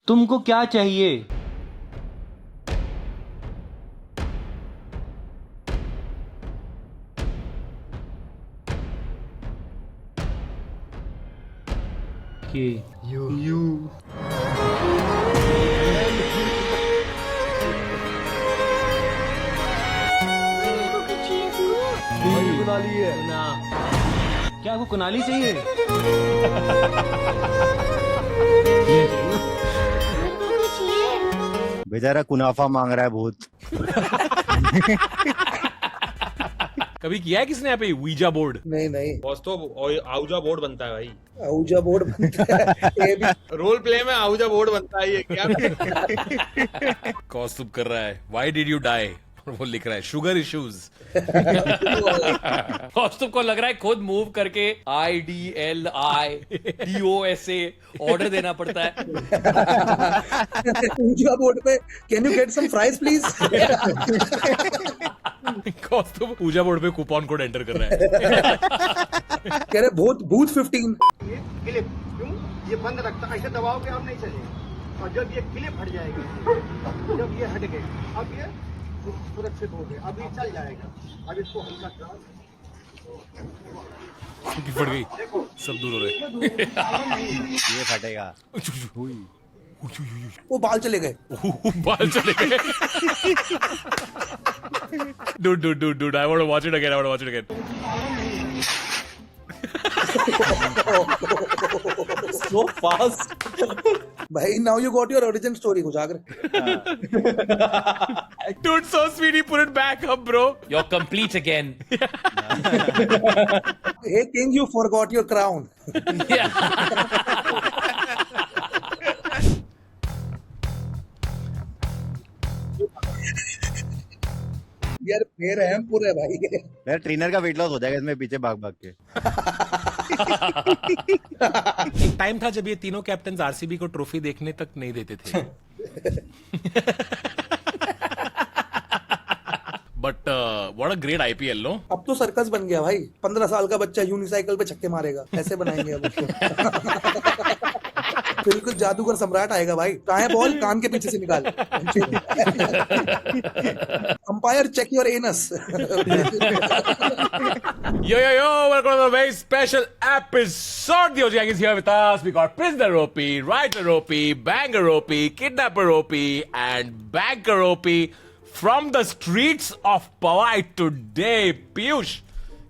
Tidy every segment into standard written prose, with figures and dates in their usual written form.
तुमको क्या चाहिए? कि यू कुनाली है ना, क्या आपको कुनाली चाहिए? बेचारा कुनाफा मांग रहा है बहुत। कभी किया है किसने यहाँ पे वीजा बोर्ड? नहीं नहीं तो आउजा बोर्ड बनता है भाई। आउजा बोर्ड बनता है ये भी रोल प्ले में आउजा बोर्ड बनता है ये क्या? कौस्तुभ कर रहा है व्हाई डिड यू डाई, और वो लिख रहा है शुगर इश्यूज। कौस्तुभ को लग रहा है खुद मूव करके IDLIDOSA ऑर्डर देना पड़ता है। आउजा बोर्ड पे can you get some fries please. Kaustubh Pooja board पे कूपन कोड एंटर कर रहा है। कह रहे भूत भूत 15। क्लिप क्यों ये बंद रखता, ऐसे दबाओगे आप नहीं चलेगा, और जब ये क्लिप हट जाएगी, जब ये हट गए अब ये सुरक्षित हो गए, अब ये चल जाएगा। अब इसको हल्का फट गई, सब दूर हो रहे। ये फटेगा। वो बाल चले गए। बाल चले गए। Dude, I want to watch it again. So fast. भाई now you got your origin story Kujagar. Dude, so sweet, he put it back up, bro. You're complete again. Hey king, you forgot your crown. यार बेरहमपुर है भाई। यार trainer का weight loss हो जाएगा इसमें पीछे भाग भाग के। एक टाइम था जब ये तीनों कैप्टन आरसीबी को ट्रॉफी देखने तक नहीं देते थे। But what a great IPL, no? अब तो सर्कस बन गया भाई। 15 साल का बच्चा यूनिसाइकिल पे छक्के मारेगा, ऐसे बनाएंगे अब उसको। बिल्कुल जादूगर सम्राट आएगा भाई। कहाँ है बॉल, कान के पीछे से निकाल। अंपायर चेक योर एनस। Yo, welcome to a very special episode. The OG Gang is here with us. We got Prisoner OP, Writer OP, Banger OP, Kidnapper OP, and Banker OP from the streets of Powai today. Piyush,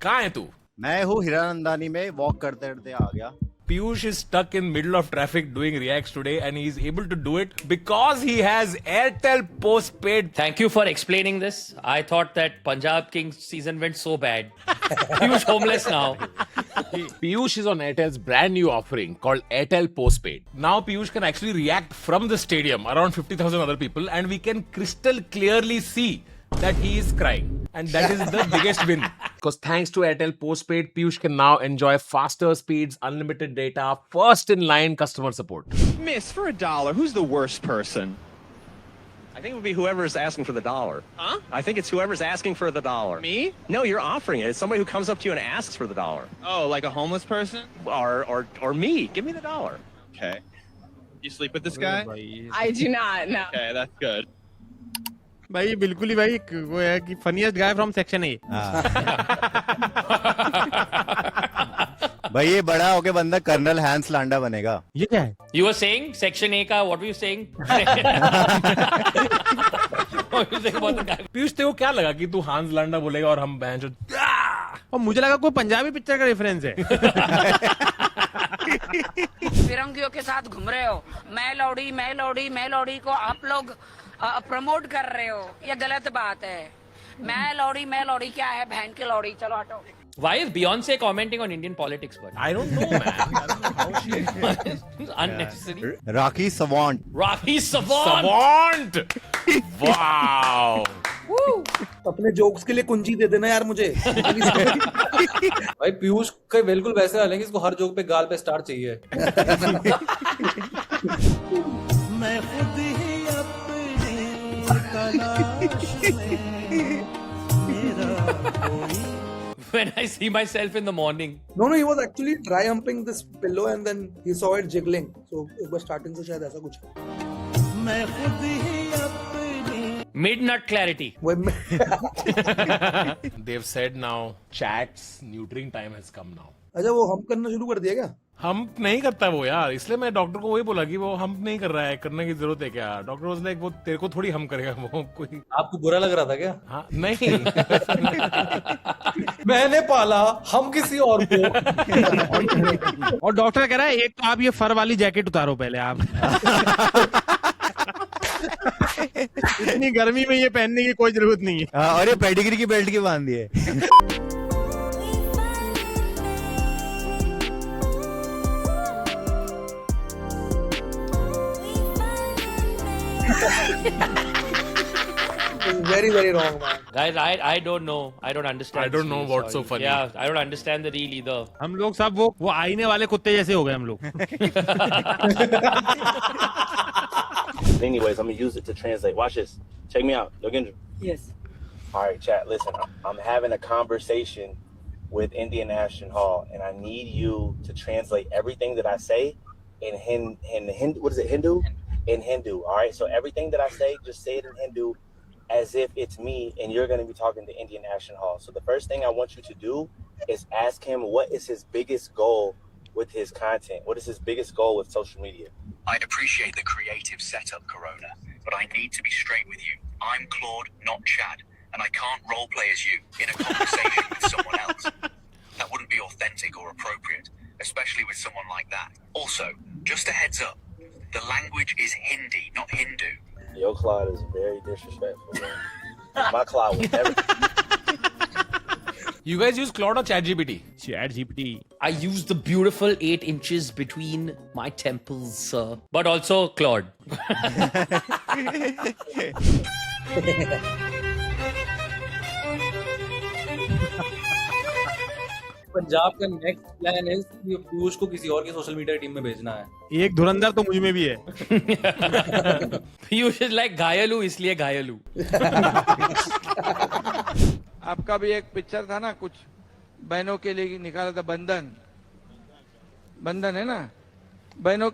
कहाँ है तू? मैं हूँ हीरानंदानी में, walk करते करते आ गया। Piyush is stuck in middle of traffic doing reacts today, and he is able to do it because he has Airtel postpaid. Thank you for explaining this. I thought that Punjab Kings season went so bad. He was homeless now. Piyush is on Airtel's brand new offering called Airtel Postpaid. Now Piyush can actually react from the stadium, around 50,000 other people, and we can crystal clearly see that he is crying. And that is the biggest win. Because thanks to Airtel Postpaid, Piyush can now enjoy faster speeds, unlimited data, first in line customer support. Miss, for $1, who's the worst person? I think it would be whoever's asking for the dollar. Huh? I think it's whoever's asking for the dollar. Me? No, you're offering it. It's somebody who comes up to you and asks for the dollar. Oh, like a homeless person? Or me. Give me the dollar. Okay. You sleep with this guy? I do not, no. Okay, that's good. भाई बिल्कुल ही भाई वो है कि funniest guy from section A. भाई ये बड़ा होके बंदा कर्नल हैंस लांडा बनेगा। ये क्या है? You were saying section A का what were you saying? Piyush, तेरे को क्या लगा कि तू हांस लांडा बोलेगा और हम बहन और मुझे लगा कोई पंजाबी पिक्चर का रेफरेंस है। फिरंगियों के साथ घूम रहे हो, मैं लौड़ी को आप लोग प्रमोट कर रहे हो, ये गलत बात है। मैं लौड़ी क्या है, बहन की लौड़ी। चलो हटो। Why is Beyonce commenting on Indian politics, but? I don't know, man. I don't know how she It's unnecessary. Rakhi Sawant. Rahi Savant! Savant! Wow! अपने जोक्स के लिए कुंजी दे देना यार मुझे। भाई पीयूष का बिल्कुल वैसे हालेंगे, इसको हर जोक पे गाल पे स्टार चाहिए। मैं खुद ही अपनी तलाश में, मेरा कोई when I see myself in the morning. No, he was actually dry humping this pillow and then he saw it jiggling. So एक बार starting से शायद ऐसा कुछ है. मैं खुद ही अपनी Mid-nut clarity. They've said now chats neutering time has come now. अच्छा वो हम करना शुरू कर दिया क्या? हम नहीं करता वो यार, इसलिए मैं डॉक्टर को वही बोला कि वो हम नहीं कर रहा है, करने की जरूरत है क्या? डॉक्टर वाज लाइक वो तेरे को थोड़ी हम करेगा, वो कोई. आपको बुरा लग रहा था क्या? हाँ नहीं. मैंने पाला, हम किसी और को. और डॉक्टर कह रहा है एक तो आप ये फर वाली जैकेट उतारो पहले आप. इतनी गर्मी में ये पहनने की कोई जरूरत नहीं है. हाँ, और ये पेडिग्री की बेल्ट की बांध दी है. Very, very wrong, man. Guys, I don't know. I don't understand. I don't know this, what's so sorry. funny. Yeah, I don't understand the reel either. हम लोग सब वो आईने वाले कुत्ते जैसे हो गए हम लोग. Anyways, I'm gonna use it to translate. Watch this. Check me out. Yogendra. Yes. All right, chat. Listen, I'm having a conversation with Indian National Hall, and I need you to translate everything that I say in Hindu. What is it? Hindu? In Hindu. All right. So everything that I say, just say it in Hindu, as if it's me, and you're gonna be talking to Indian National Hall. So the first thing I want you to do is ask him what is his biggest goal with his content. What is his biggest goal with social media? I appreciate the creative setup, Corona, but I need to be straight with you. I'm Claude, not Chad, and I can't roleplay as you in a conversation with someone else. That wouldn't be authentic or appropriate, especially with someone like that. Also, just a heads up, the language is Hindi, not Hindu. Your Claude is very disrespectful, man. My Claude would never. You guys use Claude or ChatGPT? ChatGPT. I use the beautiful 8 inches between my temples, sir. But also Claude. Punjab का next plan है कि पीयूष को किसी और की social media team में भेजना है. एक धुरंधर तो मुझ में भी है. Piyush is like घायल हूँ इसलिए घायल हूँ. आपका भी एक पिक्चर था ना, कुछ बहनों के लिए निकाला था, बंधन है ना, बहनों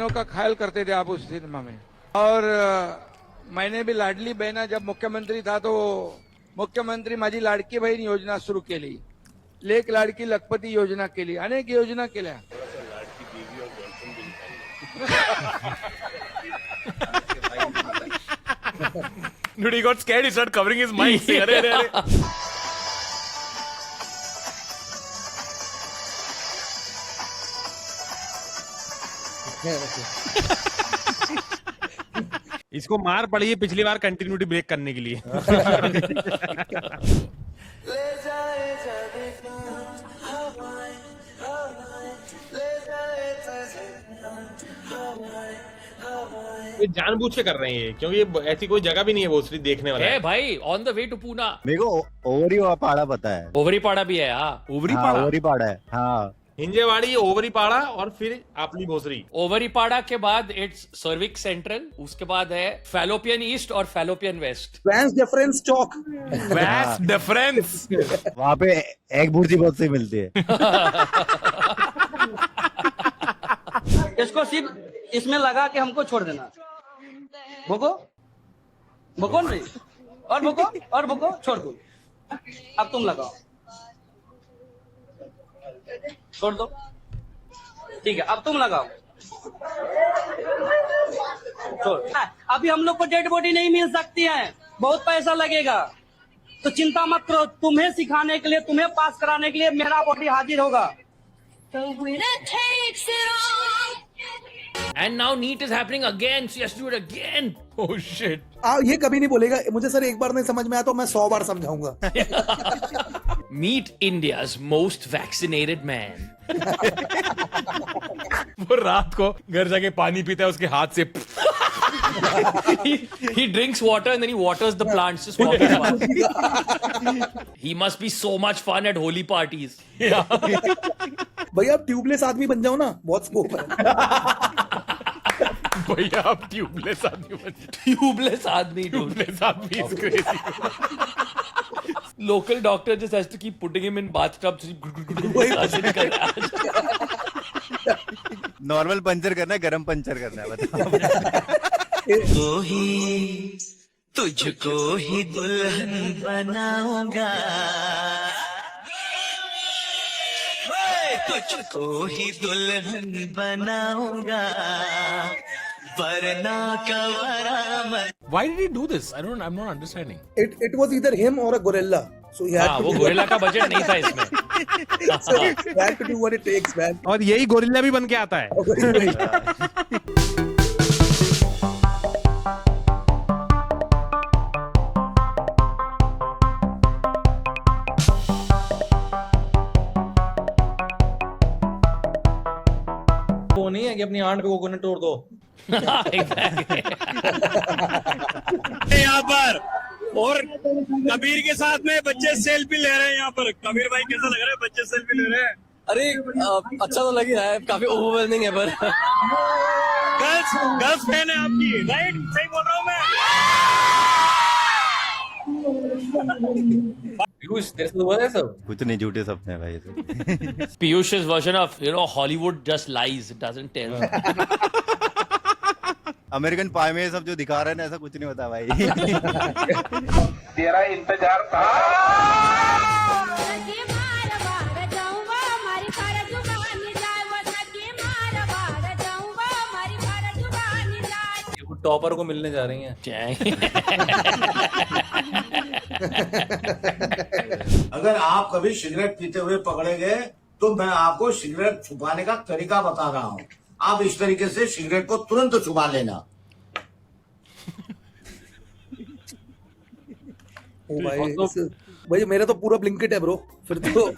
का ख्याल करते थे आप उस सिनेमा में. और मैंने भी लाडली बहना जब मुख्यमंत्री था तो मुख्यमंत्री माझी लाडकी बहीण योजना सुरू केली, लेक लाडकी लखपती योजना केली, अनेक योजना केल्या. Dude, he got scared. He started covering his mic. Saying, "Arey, arey, arey." इसको मार पड़ी है पिछली बार कंटिन्यूटी ब्रेक करने के लिए. ये जानबूझ के कर रहे हैं ये, क्योंकि ये ऐसी कोई जगह भी नहीं है भोसड़ी देखने वाला. Hey भाई, on the way to Pune. मेरे को ओवरी पाड़ा पता है. ओवरी पाड़ा भी है. हाँ. ओवरी हाँ, पाड़ा. ओवरी पाड़ा है. हाँ. हिंजेवाड़ी, ओवरी पाड़ा और फिर आपली भोसड़ी. ओवरी पाड़ा के बाद इट्स सर्विक सेंट्रल, उसके बाद है फैलोपियन ईस्ट और fallopian west. Vance Deference Chalk. Vast difference. वहाँ पे एक भुर्जी बहुत सी मिलती है. इसको सिर्फ इसमें लगा के हमको छोड़ देना. भोको भोको नहीं, और भोको छोड़ दो. अब तुम लगाओ, छोड़ दो. ठीक है, अब तुम लगाओ. छोड़. अभी हम लोग को डेड बॉडी नहीं मिल सकती है, बहुत पैसा लगेगा, तो चिंता मत करो. तुम्हें सिखाने के लिए, तुम्हें पास कराने के लिए मेरा बॉडी हाजिर होगा. And now NEET is happening again, so he has to do it again. Oh shit. ये कभी नहीं बोलेगा मुझे सर एक बार नहीं समझ में आया तो मैं 100 बार समझाऊंगा. Meet India's most vaccinated man. वो रात को घर जाके पानी पीता है उसके हाथ से. he drinks water and then he waters the plants. Just walking past. He must be so much fun at holy parties. भैया आप ट्यूबलेस आदमी बन जाओ ना, बहुत स्कोप है. भैया आप ट्यूबलेस आदमी बन. Tubeless आदमी. ट्यूबलेस आदमी is crazy. Local doctor just has to keep putting him in bathtub. ऐसे निकल रहा है। नॉर्मल पंचर करना है, गरम पंचर करना है, बताओ। तुझको ही दुल्हन बनाऊंगा, तुझको ही दुल्हन बनाऊंगा, वरना कवरा मत। Why did he do this? I'm not understanding. It was either him or a gorilla. So he had हाँ, to वो do गोरिल्ला का बजट नहीं था इसमें। so he had to do what it takes, man. और यही gorilla भी बन के आता है। वो नहीं है कि अपनी आंट पे कोकोनट तोड़ दो। यहाँ पर और कबीर के साथ में बच्चे सेल्फी ले रहे हैं। यहाँ पर कबीर भाई कैसा लग रहा है, बच्चे सेल्फी ले रहे हैं? अरे अच्छा तो लग ही रहा है, काफी ओवरवेलमिंग है पर गर्ल्स फैन है आपकी, राइट? सही बोल रहा हूँ मैं? पीयूष तेरे से हुआ है सब? कुछ नहीं, झूठे सपने हैं भाई ये तो। Piyush's version of Hollywood just lies. It doesn't tell. American pie में सब जो दिखा रहे हैं ना, ऐसा कुछ नहीं होता भाई। तेरा इंतजार था। टॉपर को मिलने जा रही हैं। अगर आप कभी सिगरेट पीते हुए पकड़े गए तो मैं आपको सिगरेट छुपाने का तरीका बता रहा हूँ। आप इस तरीके से सिगरेट को तुरंत छुपा लेना। ओ भाई मेरा तो पूरा ब्लिंकिट है ब्रो, फिर तो।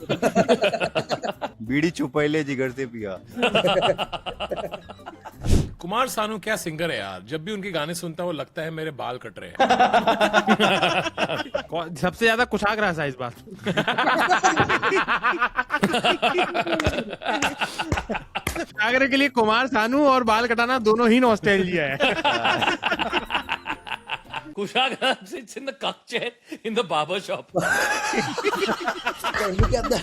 बीड़ी छुपैले जिगर से पिया। कुमार सानू क्या सिंगर है यार, जब भी उनके गाने सुनता हूँ लगता है मेरे बाल कट रहे हैं। सबसे ज्यादा कुशाग्र था इस बार। कुशाग्र के लिए कुमार सानू और बाल कटाना दोनों ही नॉस्टैल्जिया है। Kushagra sits in the cuck chair in the barber shop.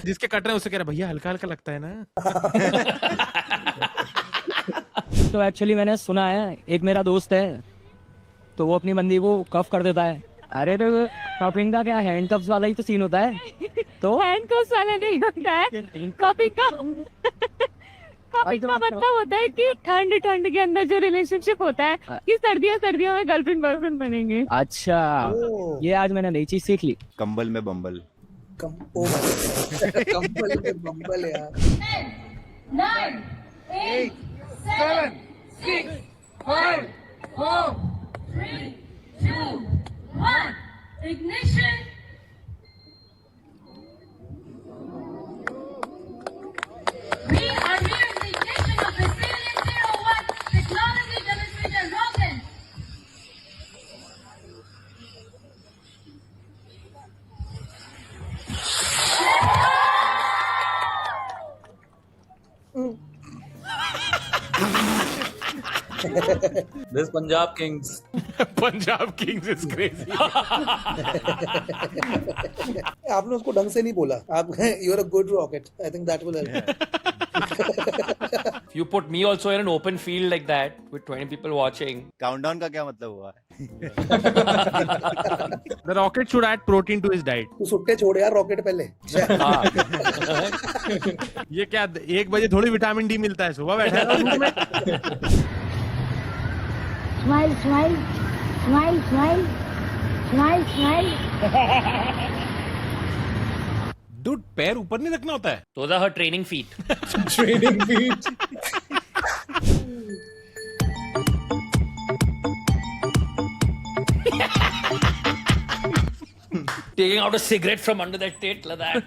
जिसके कट रहे हैं उससे कह रहा भैया हल्का हल्का लगता है ना। तो एक्चुअली मैंने सुना है, एक मेरा दोस्त है तो वो अपनी बंदी को कफ कर देता है। अरे तो कपिंग का क्या हैंडकफ्स वाला ही तो सीन होता है। तो हैंडकफ्स वाला नहीं होता है, कपिंग का मतलब होता है कि ठंड के अंदर जो रिलेशनशिप होता है कि सर्दियों में गर्लफ्रेंड बॉयफ्रेंड बनेंगे। अच्छा, ये आज मैंने नई चीज सीख ली। कंबल में बम्बल। कंबल में बम्बल यार। 9, 8, 7, 6, 5, 4, 3, 2, 1, ignition. We are here in the ignition of Brazilian 01 technology demonstrator Rogan. This Punjab Kings. Punjab Kings is crazy. आपने उसको ढंग से नहीं बोला। आप you're a good rocket. I think that will help. If you put me also in an open field like that with 20 people watching. Countdown का क्या मतलब हुआ? The rocket should add protein to his diet. तू सुट्टे छोड़ यार, rocket पहले। ये क्या 1 बजे थोड़ी विटामिन डी मिलता है, सुबह बैठा है धूप में। Smile, smile, smile, smile, smile, smile. Dude, पैर ऊपर नहीं रखना होता है। Those are her training feet. Training feet. Taking out a cigarette from under that tit like that.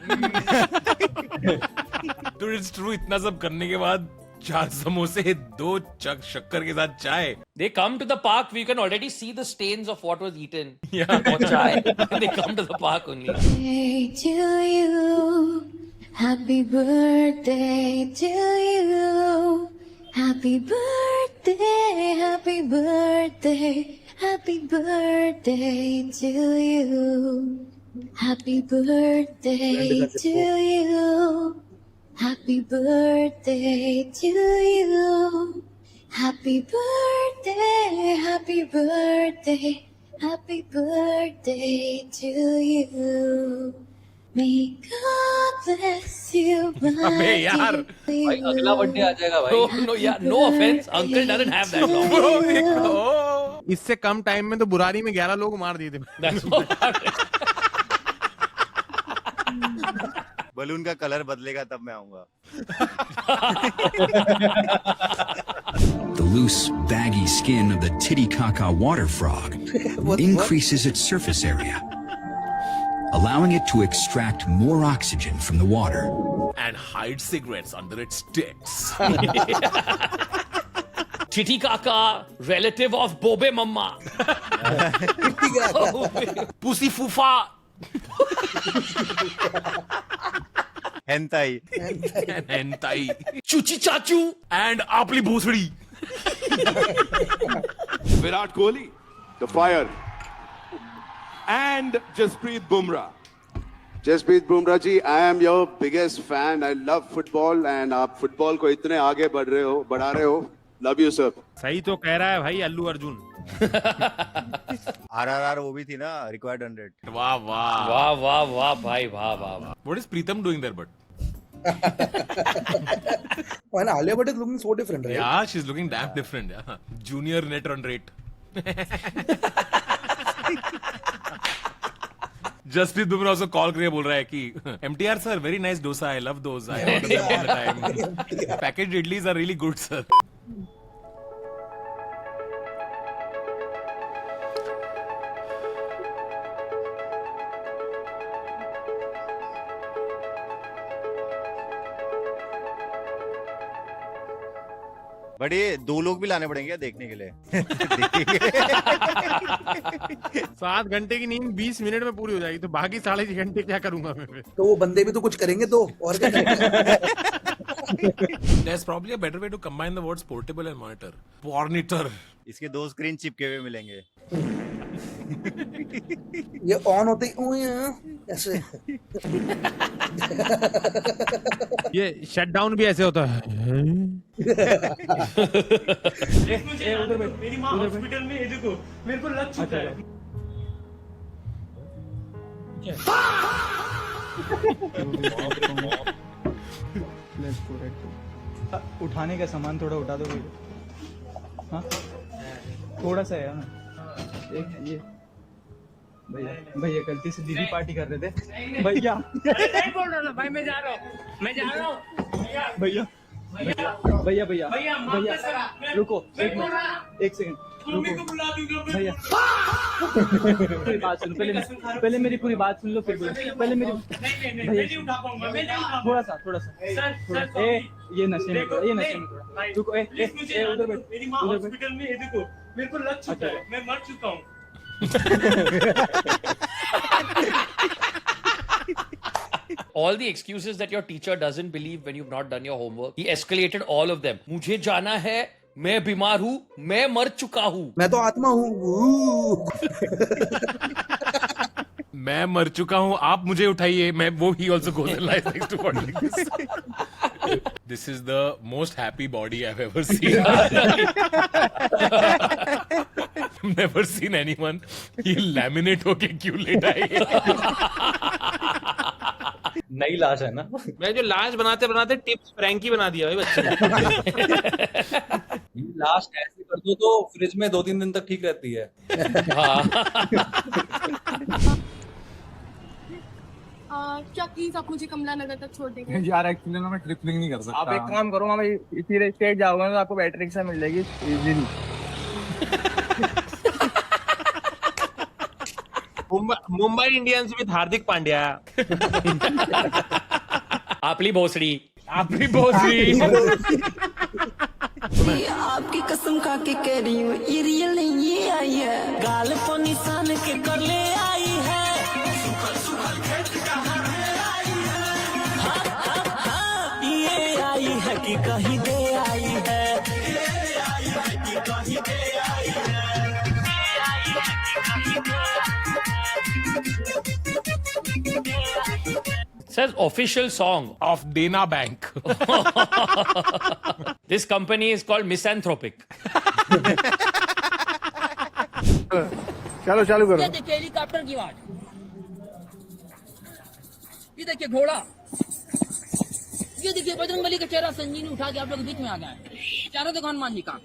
Dude, it's true. इतना सब करने के बाद 4 समोसे, 2 चक शक्कर के साथ चाय। They come to the park, we can already see the stains of what was eaten. Yeah. Or chai. They come to the park only. Birthday to you, happy birthday to you, happy birthday, happy birthday, happy birthday to you. Happy birthday to you. Happy birthday to you. Happy birthday, happy birthday, happy birthday to you. May God bless you, my अबे यार, भाई अगला birthday आ जाएगा भाई. No, yeah, no offense. Uncle doesn't have that long. इससे कम time में तो बुरारी में 11 लोग मार दिए थे. That's what. बलून का कलर बदलेगा तब मैं आऊंगा. The loose, baggy skin of the Titicaca water frog increases its surface area, allowing it to extract more oxygen from the water. And hide cigarettes under its tits. Titicaca, relative of Bobe Mamma. Pussy Fufa. Hentai. Hentai. Chuchi Chachu. And Apli Bhosdi. Virat Kohli, the fire, and Jasprit Bumrah. Jasprit Bumrah ji, I am your biggest fan. I love football, and आप football को इतने आगे बढ़ा रहे हो. Love you, sir. सही तो कह रहा है भाई अल्लू अर्जुन. RRR वो भी थी ना, required 100. वाह वाह वाह वाह वाह भाई वाह वाह वाह. What is Pritam doing there, but? And Alia Bhatt is looking so different, right? Yeah, she's looking damn different. Yeah. Junior net run rate. Jasprit Bumrah also call करके बोल रहा है कि MTR sir, very nice dosa. I love those. I order them all the time. Packaged idlis are really good, sir. But ये 2 लोग भी लाने पड़ेंगे देखने के लिए. 7 घंटे की नींद 20 मिनट में पूरी हो जाएगी तो बाकी 6.5 घंटे क्या करूंगा मैं फिर? तो वो बंदे भी तो कुछ करेंगे तो और क्या करेंगे? There's probably a better way to combine the words portable and monitor. Pornitor. इसके 2 स्क्रीन चिपके हुए मिलेंगे. ये ऑन होते ही ऐसे. ये शट डाउन भी ऐसे होता है. उधर मेरी माँ हॉस्पिटल में है, देखो मेरे को लग चुका है. उठाने का सामान थोड़ा उठा दो. हाँ थोड़ा सा है ना. एक ये भैया गलती से दीदी पार्टी कर रहे थे भैया. नहीं बोल रहा भाई, मैं जा रहा हूँ भैया. भैया भैया भैया रुको एक मिनट, एक सेकंड रुको भैया. पूरी बात सुनो पहले मेरी पूरी बात सुन लो फिर बोलो. पहले मेरी भैया थोड़ा सा ये नशे में थोड़ा रुको. उधर बैठ. हॉस्पिटल में देखो मेरे को लग चुका है, मैं मर चुका हूँ. All the excuses that your teacher doesn't believe when you've not done your homework, he escalated all of them. मुझे जाना है, मैं बीमार हूँ, मैं मर चुका हूँ. मैं तो आत्मा हूँ. मैं मर चुका हूँ, आप मुझे उठाइए. मैं वो he also goes and lies next to body like this. This is the most happy body I've ever seen. Never seen anyone he laminate होके क्यों लेटा है. नई लाश है ना. मैं जो लाश बनाते बनाते टिप्स फ्रैंकी बना दिया भाई बच्चे ने. लाश ऐसे कर दो तो फ्रिज में 2-3 दिन तक ठीक रहती है. क्या प्लीज आप मुझे कमला नगर तक छोड़ देंगे? यार एक्चुअली ना मैं ट्रिपलिंग नहीं कर सकता. आप एक काम करो, मैं इसी स्टेट जाओगे तो आपको बैटरी रिक्शा मिल जाएगी easily. Mumbai Indians with Hardik Pandya. आपली भोसड़ी. आपली भोसड़ी. आपकी कसम खा के कह रही हूँ, ये रियल नहीं, ये आई है. गाल को निशान के कर ले आई है. ये आई है कि कहीं दे आई है. says official song of Dana Bank. This company is called Misanthropic. चलो चालू करो. ये देखिए हेलीकॉप्टर की आवाज, ये देखिए घोड़ा, ये देखिए बजरंगबली का चेहरा संजीवनी उठा के आप लोग बीच में आ गए. चारों देखो हनुमान जी का.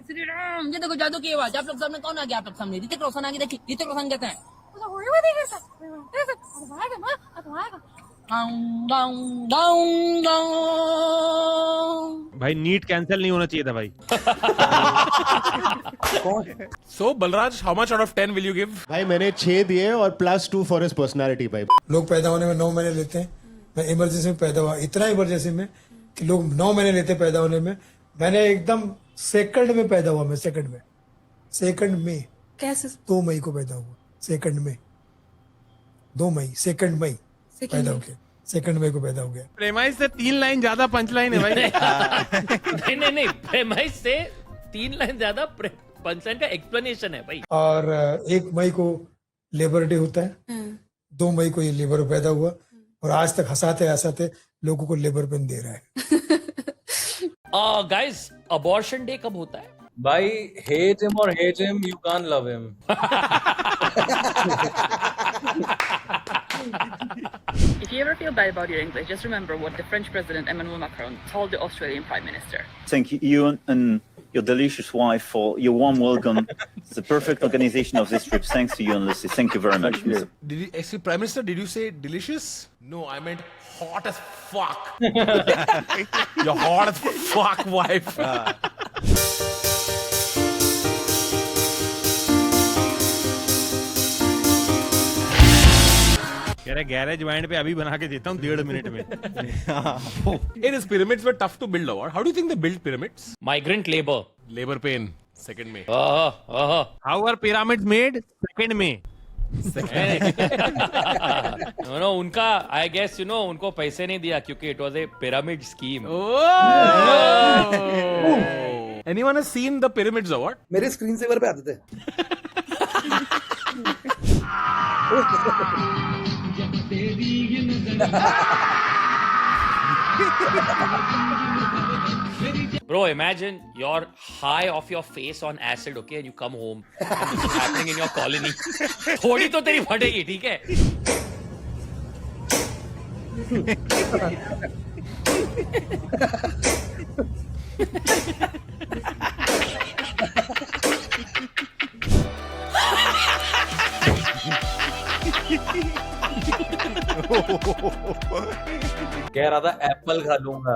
श्री राम. ये देखो जादू की आवाज. आप लोग सामने कौन आ गया? आप लोग सामने ऋतिक रोशन आ गया. देखिए ऋतिक रोशन कहते हैं भाई नीट कैंसिल नहीं होना चाहिए था भाई. So Balraj, how much out of 10 will you give? भाई मैंने 6 दिए और +2 फॉर हिज पर्सनालिटी भाई. लोग पैदा होने में 9 महीने लेते हैं. मैं इमरजेंसी में पैदा हुआ, इतना इमरजेंसी में कि लोग 9 महीने लेते पैदा होने में. मैंने एकदम सेकंड में पैदा हुआ. मैं सेकंड में कैसे? 2 मई को पैदा हुआ. सेकंड में 2 मई, सेकंड मई पैदा हो गया. सेकंड मई को पैदा हो गया. प्रेमाइज से 3 लाइन ज्यादा पंच लाइन है भाई. नहीं प्रेमाइज से 3 लाइन ज्यादा पंचलाइन का एक्सप्लेनेशन है भाई. और 1 मई को लेबर डे होता है. 2 मई को ये लेबर पैदा हुआ और आज तक हंसाते लोगों को लेबर पेन दे रहा है. गाइस, अबॉर्शन डे कब होता है? भाई hate him or hate him, you can't love him. If you ever feel bad about your English, just remember what the French President Emmanuel Macron told the Australian Prime Minister. Thank you and your delicious wife for your warm welcome. It's the perfect organization of this trip. Thanks to you and Lucy. Thank you very much. Did you, actually, Prime Minister, did you say delicious? No, I meant hot as fuck. Your hot as fuck wife. कह रहे garage wind पे अभी बना के देता हूँ 1.5 minute में. Hey, these pyramids were tough to build. How do you think they built pyramids? Migrant labor. Labor pain. Second May. How were pyramids made? Second May. No, उनका I guess उनको पैसे नहीं दिया क्योंकि it was a pyramid scheme. Anyone has seen the pyramids or what? मेरे screen saver पे आते थे. Bro, imagine you're high off your face on acid, okay, and you come home and this is happening in your colony. थोड़ी तो तेरी फटेगी, ठीक है? कह रहा था एप्पल खा लूंगा.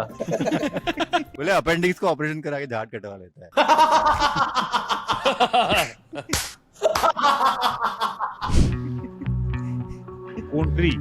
बोले अपेंडिक्स को ऑपरेशन करा के झाट कटवा लेता है. Country.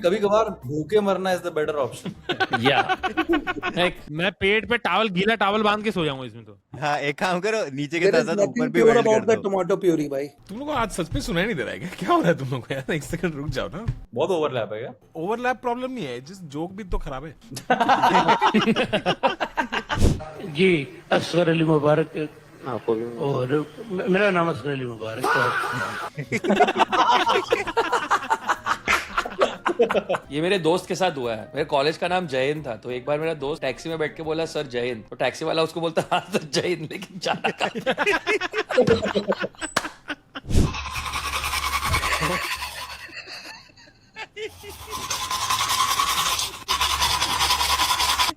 कभी कभार भूखे मरना इज द बेटर ऑप्शन. मैं पेट पे टावल गीला टावल बांध के सो जाऊंगा इसमें तो. हाँ, एक काम करो, नीचे के साथ ऊपर भी वेल्ड कर दो. टोमेटो प्यूरी भाई. तुम लोग को आज सच में सुनाई नहीं दे रहा है क्या हो रहा है तुम लोग को? यार एक सेकंड रुक जाओ ना. बहुत ओवरलैप है क्या? ओवरलैप प्रॉब्लम नहीं है, जिस जोक भी तो खराब है. जी असगर अली मुबारक और मेरा नाम असगर अली मुबारक. ये मेरे दोस्त के साथ हुआ है. मेरे कॉलेज का नाम जयंत था, तो एक बार मेरा दोस्त टैक्सी में बैठ के बोला सर जयंत, तो टैक्सी वाला उसको बोलता हाँ सर जयंत, लेकिन जाना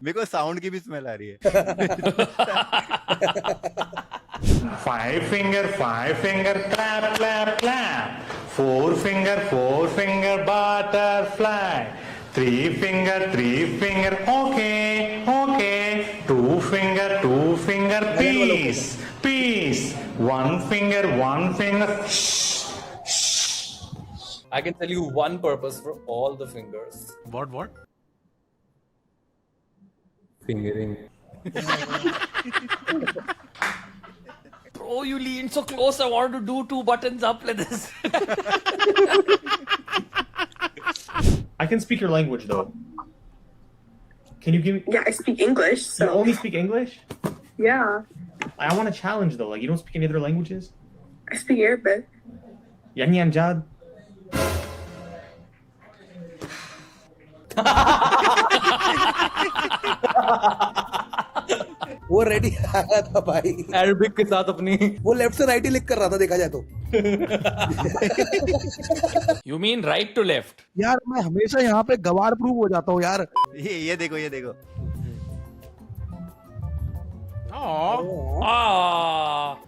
मेरे को साउंड की भी स्मेल आ रही है. 5 finger clap clap clap. 4 finger butterfly. 3 finger okay. 2 finger peace. 1 finger I can tell you one purpose for all the fingers. What? fingering. Bro, you leaned so close. I wanted to do 2 buttons up like this. I can speak your language though. Can you give me? Yeah, I speak English. So You only speak English? yeah, I want to challenge though. Like you don't speak any other languages? I speak Arabic. Yan yan jad. वो ready आया था भाई Arabic के साथ अपनी वो left से right ही लिख कर रहा था देखा जाए तो You mean right to left? यार मैं हमेशा यहाँ पे गवार प्रूव हो जाता हूँ यार ये देखो ये देखो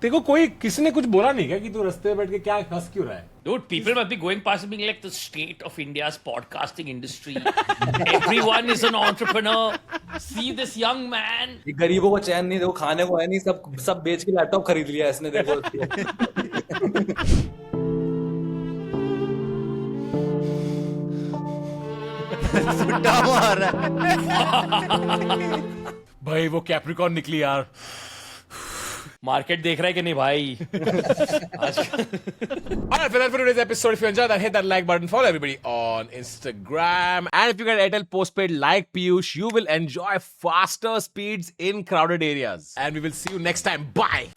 देखो कोई किसी ने कुछ बोला नहीं क्या कि तू रास्ते में बैठ के क्या हंस क्यों रहा है? Dude, people must be going past being like the state of India's podcasting industry. Everyone is an entrepreneur. See this young man. ये गरीबों को चैन नहीं, देखो खाने को है नहीं, सब बेच के लैपटॉप खरीद लिया इसने, देखो सुट्टा मार रहा है भाई वो कैप्रिकॉर्न निकली यार मार्केट देख रहा है कि नहीं भाई Alright, for that for today's episode, if you enjoyed that, hit that like button, follow everybody on Instagram, and if you get Airtel postpaid like Piyush, you will enjoy faster speeds in crowded areas. And we will see you next time. Bye.